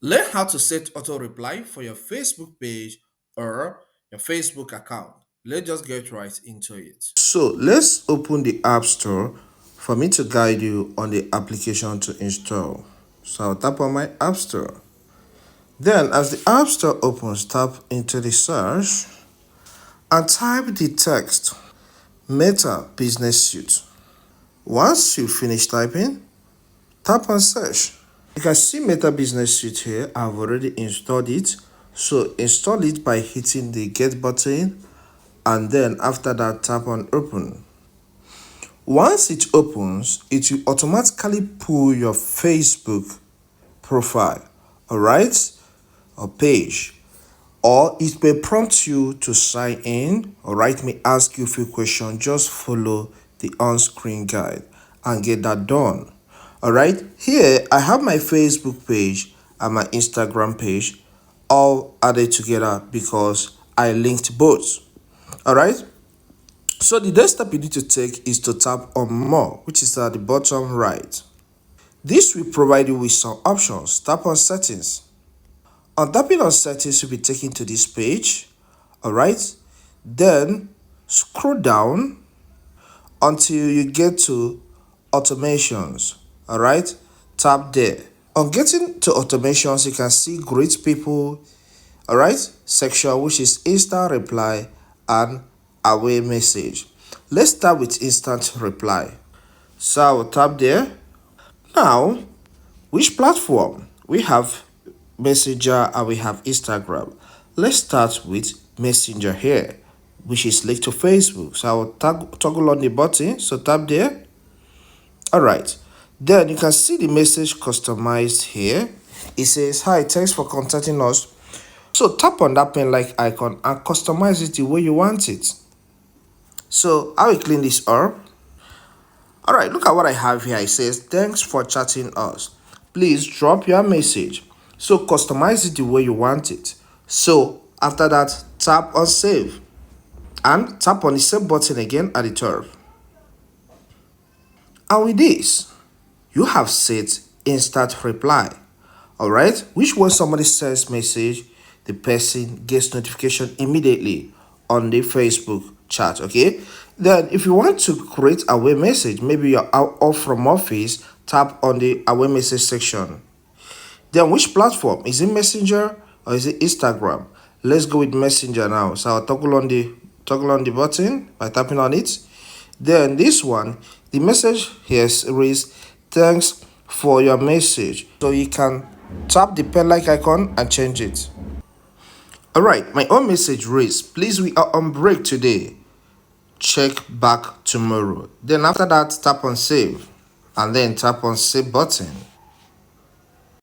Learn how to set auto reply for your Facebook page or your Facebook account. Let's just get right into it. So let's open the App Store for me to guide you on the application to install. So I'll tap on my App Store. Then as the App Store opens, tap into the search and type the text Meta Business Suite. Once you finish typing, tap on search. You can see Meta Business Suite here. I've already installed it. So install it by hitting the get button and then after that tap on open. Once it opens, it will automatically pull your Facebook profile, alright, or page. Or it may prompt you to sign in, alright, may ask you a few questions. Just follow the on-screen guide and get that done. Alright, here I have my Facebook page and my Instagram page all added together because I linked both. Alright, so the next step you need to take is to tap on more, which is at the bottom right. This will provide you with some options. Tap on settings. On tapping on settings, you'll be taken to this page. Alright, then scroll down until you get to automations. Alright, tap there. On getting to automations, you can see greet people, alright, section which is instant reply and away message. Let's start with instant reply. So I will tap there. Now, which platform? We have Messenger and we have Instagram. Let's start with Messenger here, which is linked to Facebook. So I will toggle on the button. So tap there. Alright. Then you can see the message customized here. It says, "Hi, thanks for contacting us." So tap on that pen like icon and customize it the way you want it. So I will clean this up. Alright, look at what I have here. It says, "Thanks for chatting us. Please drop your message." So customize it the way you want it. So after that, tap on save and tap on the save button again at the top. And with this, you have set instant reply. Alright, which when somebody sends message, the person gets notification immediately on the Facebook chat. Okay, then if you want to create a away message, maybe you're out off from office, tap on the away message section. Then which platform? Is it Messenger or is it Instagram? Let's go with Messenger now. So I'll toggle on the button by tapping on it. Then this one, the message here reads, "Thanks for your message." So you can tap the pen like icon and change it. Alright, my own message reads, "Please, we are on break today. Check back tomorrow." Then after that, tap on save and then tap on save button.